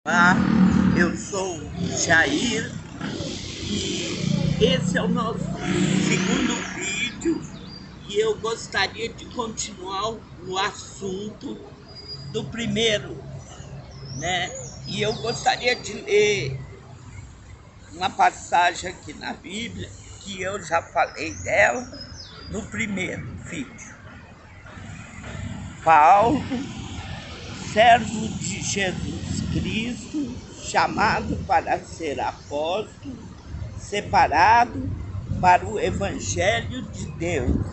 Olá, eu sou Jair e esse é o nosso segundo vídeo e eu gostaria de continuar no assunto do primeiro, né? E eu gostaria de ler uma passagem aqui na Bíblia que eu já falei dela no primeiro vídeo. Paulo, servo de Jesus Cristo, chamado para ser apóstolo, separado para o Evangelho de Deus,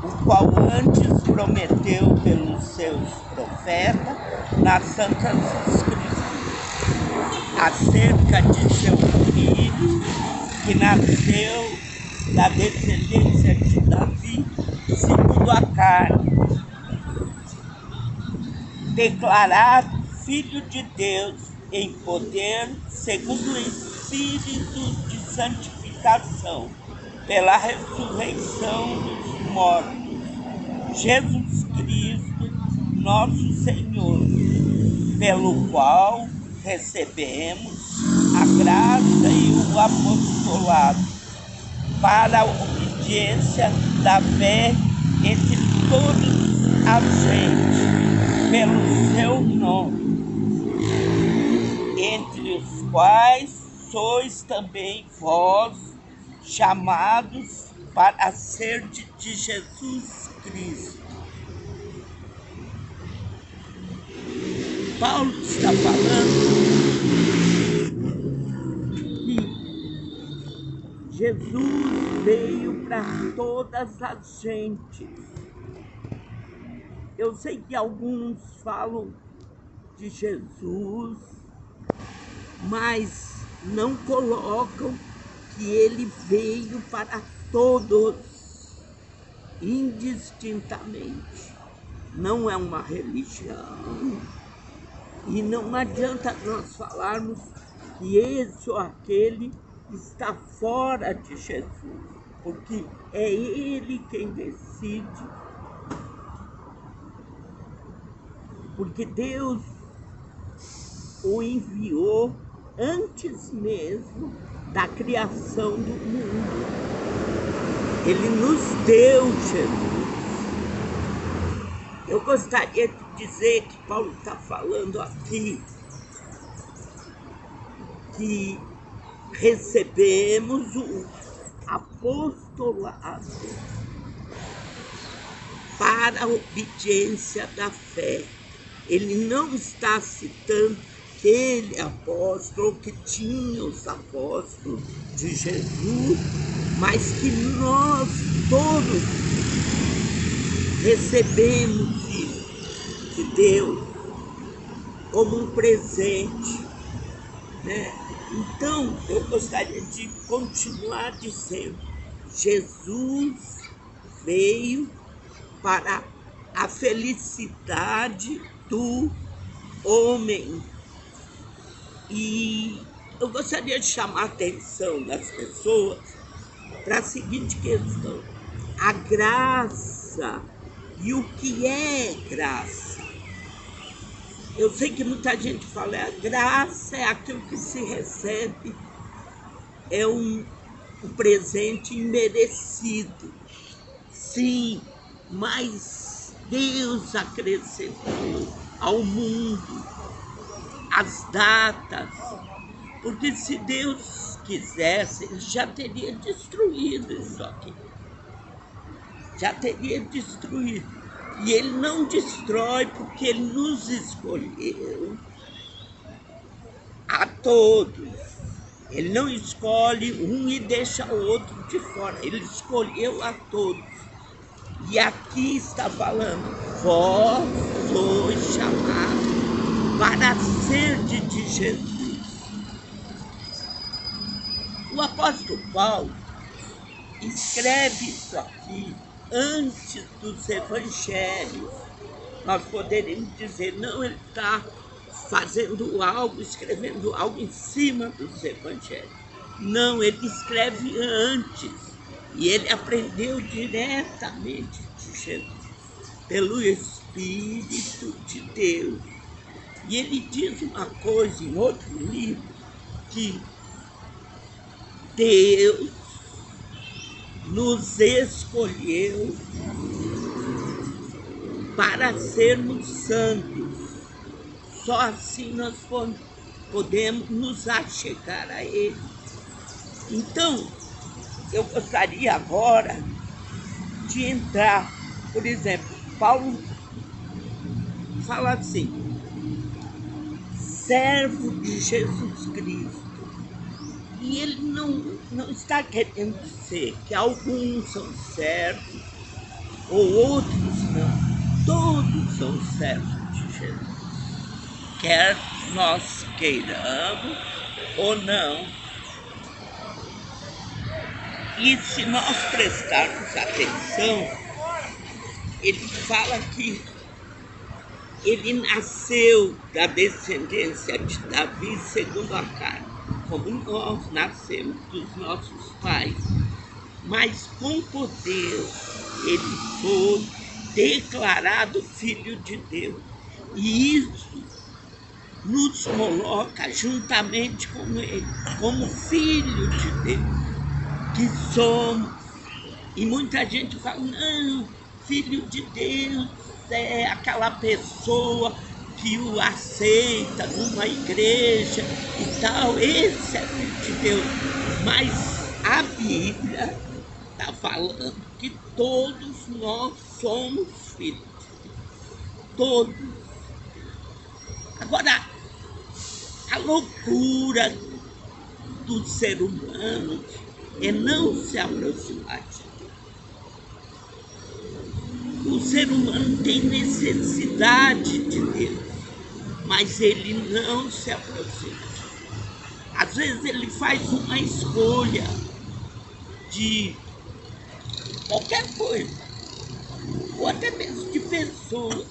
o qual antes prometeu pelos seus profetas nas Santas Escrituras, acerca de seu filho, que nasceu da descendência de Davi, segundo a carne, declarado Filho de Deus em poder, segundo o Espírito de santificação, pela ressurreição dos mortos, Jesus Cristo, nosso Senhor, pelo qual recebemos a graça e o apostolado para a obediência da fé entre todos as gentes, pelo seu nome, entre os quais sois também vós, chamados para ser de Jesus Cristo. Paulo está falando que Jesus veio para todas as gentes. Eu sei que alguns falam de Jesus, mas não colocam que ele veio para todos, indistintamente. Não é uma religião. E não adianta nós falarmos que esse ou aquele está fora de Jesus, porque é ele quem decide. Porque Deus o enviou antes mesmo da criação do mundo. Ele nos deu Jesus. Eu gostaria de dizer que Paulo está falando aqui que recebemos o apostolado para a obediência da fé. Ele não está citando aquele apóstolo que tinha os apóstolos de Jesus, mas que nós todos recebemos isso de Deus como um presente, né? Então, eu gostaria de continuar dizendo, Jesus veio para a felicidade do homem. E eu gostaria de chamar a atenção das pessoas para a seguinte questão: a graça e o que é graça. Eu sei que muita gente fala, a graça é aquilo que se recebe, é um presente imerecido. Sim, mas Deus acrescentou ao mundo as datas, porque se Deus quisesse, ele já teria destruído isso aqui. Já teria destruído. E ele não destrói porque ele nos escolheu a todos. Ele não escolhe um e deixa o outro de fora. Ele escolheu a todos. E aqui está falando, vós sois chamados para ser de Jesus. O apóstolo Paulo escreve isso aqui antes dos evangelhos. Nós poderíamos dizer, não, ele está fazendo algo, escrevendo algo em cima dos evangelhos. Não, ele escreve antes. E ele aprendeu diretamente de Jesus, pelo Espírito de Deus. E ele diz uma coisa em outro livro, que Deus nos escolheu para sermos santos. Só assim nós podemos nos achegar a Ele. Então, eu gostaria agora de entrar, por exemplo, Paulo fala assim: servo de Jesus Cristo. E ele não está querendo dizer que alguns são servos ou outros não. Todos são servos de Jesus. Quer nós queiramos ou não. E se nós prestarmos atenção, ele fala que ele nasceu da descendência de Davi segundo a carne, como nós nascemos dos nossos pais. Mas com poder ele foi declarado Filho de Deus. E isso nos coloca juntamente com ele, como filho de Deus, que somos. E muita gente fala, não, filho de Deus é aquela pessoa que o aceita numa igreja e tal, esse é filho de Deus. Mas a Bíblia está falando que todos nós somos filhos de Deus. Todos. Agora, a loucura do ser humano é não se aproximar de Deus. O ser humano tem necessidade de Deus, mas ele não se aproxima. Às vezes ele faz uma escolha de qualquer coisa, ou até mesmo de pessoas.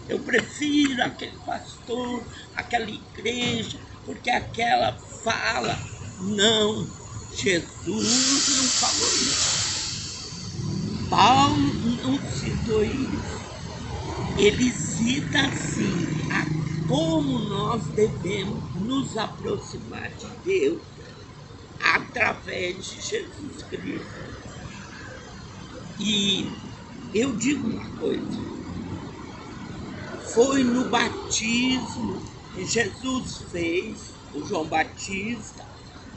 Eu prefiro aquele pastor, aquela igreja, porque aquela fala. Não, Jesus não falou isso. Paulo não citou isso. Ele cita assim, como nós devemos nos aproximar de Deus através de Jesus Cristo. E eu digo uma coisa, foi no batismo que Jesus fez, o João Batista.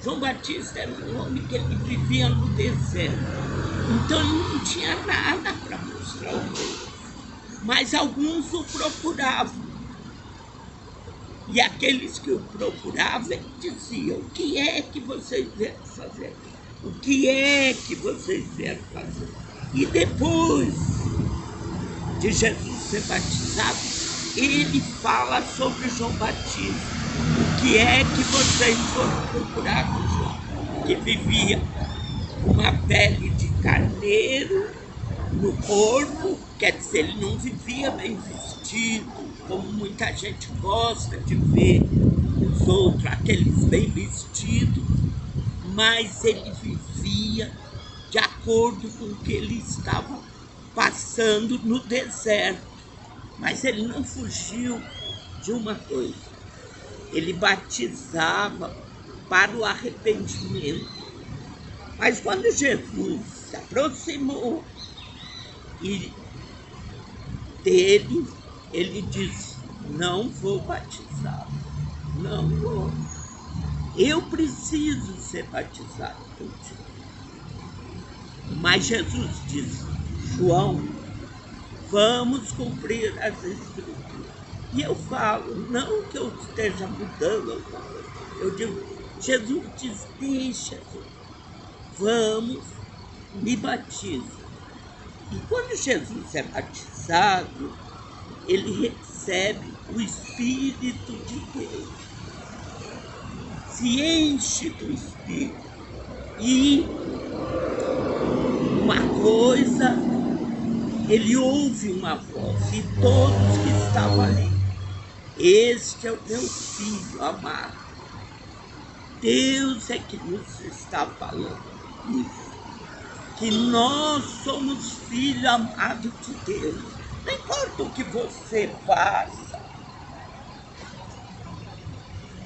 João Batista era um homem que ele vivia no deserto. Então ele não tinha nada para mostrar ao mundo. Mas alguns o procuravam. E aqueles que o procuravam, ele dizia, o que é que vocês vieram fazer? O que é que vocês vieram fazer? E depois de Jesus ser batizado, ele fala sobre João Batista. O que é que vocês foram procurar com João? Que vivia uma pele de carneiro no corpo, quer dizer, ele não vivia bem vestido, como muita gente gosta de ver os outros, aqueles bem vestidos, mas ele vivia de acordo com o que ele estava passando no deserto. Mas ele não fugiu de uma coisa. Ele batizava para o arrependimento. Mas quando Jesus se aproximou dele, ele disse, não vou batizar, não vou. Eu preciso ser batizado contigo. Mas Jesus disse, João, vamos cumprir as escrituras. E eu falo, não que eu esteja mudando alguma coisa. Eu digo, Jesus diz, deixa, vamos, me batiza. E quando Jesus é batizado, ele recebe o Espírito de Deus. Se enche do Espírito. E uma coisa, ele ouve uma voz, e todos que estavam ali, este é o meu filho amado. Deus é que nos está falando isso. Que nós somos filhos amados de Deus. Não importa o que você faça,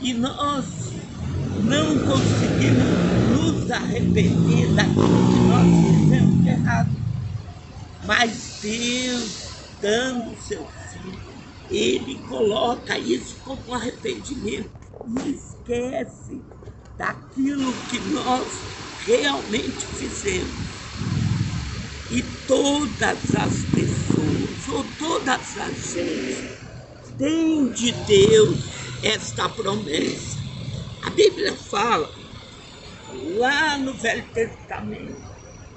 E nós não conseguimos nos arrepender daquilo que nós fizemos de errado. Mas Deus, dando o seu Filho, Ele coloca isso como arrependimento. E esquece daquilo que nós realmente fizemos. E todas as pessoas, ou todas as gente, têm de Deus esta promessa. A Bíblia fala, lá no Velho Testamento,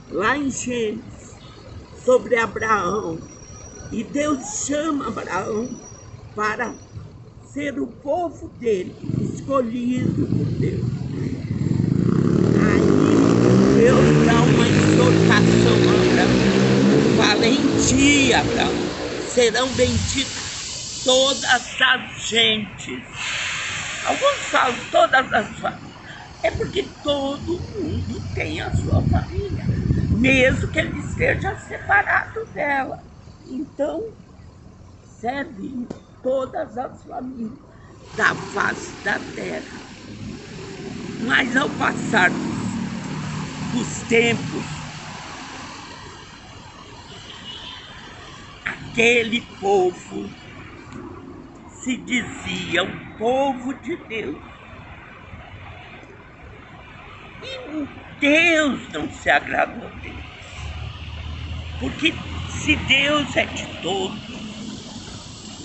lá em Gênesis, sobre Abraão. E Deus chama Abraão para ser o povo dele, escolhido por Deus. Aí Deus dá uma exortação a Abraão. Fala, em ti, Abraão, serão benditas todas as gentes. Alguns falam todas as famílias. É porque todo mundo tem a sua família, mesmo que ele esteja separado dela. Então, serve todas as famílias da face da terra. Mas ao passar dos tempos, aquele povo se dizia o povo de Deus. E Deus não se agradou deles. Porque se Deus é de todos,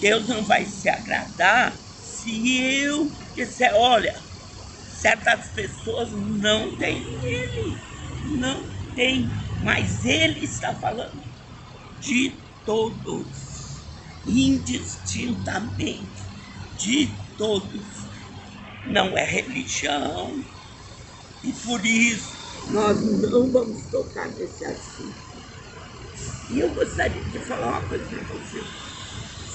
Deus não vai se agradar se eu disser, olha, certas pessoas não têm Ele, não tem, mas Ele está falando de todos, indistintamente, de todos. Não é religião, e por isso nós não vamos tocar nesse assunto. E eu gostaria de falar uma coisa para vocês.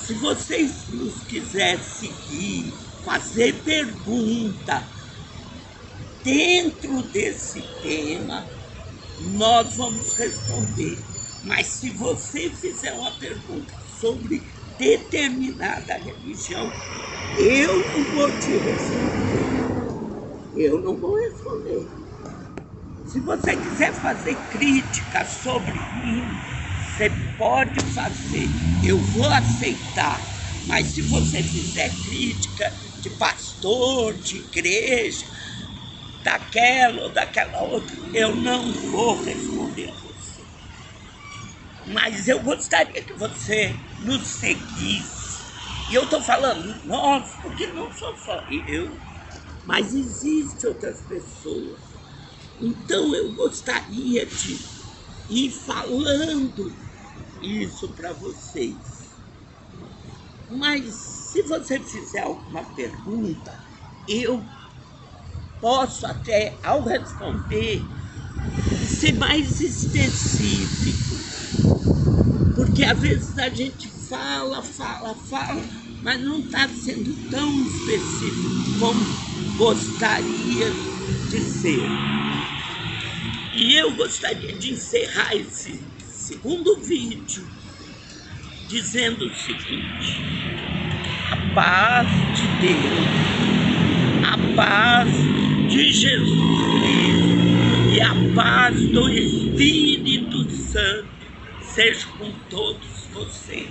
Se vocês nos quiserem seguir, fazer pergunta dentro desse tema, nós vamos responder. Mas se você fizer uma pergunta sobre determinada religião, eu não vou te responder. Eu não vou responder. Se você quiser fazer crítica sobre mim, você pode fazer, eu vou aceitar. Mas se você fizer crítica de pastor, de igreja, daquela ou daquela outra, eu não vou responder a você. Mas eu gostaria que você nos seguisse. E eu estou falando nós, porque não sou só eu, mas existem outras pessoas. Então eu gostaria de ir falando isso para vocês. Mas se você fizer alguma pergunta, eu posso até, ao responder, ser mais específico. Porque às vezes a gente fala, mas não está sendo tão específico como gostaria de ser. E eu gostaria de encerrar esse segundo vídeo dizendo o seguinte: a paz de Deus, a paz de Jesus Cristo e a paz do Espírito Santo seja com todos vocês.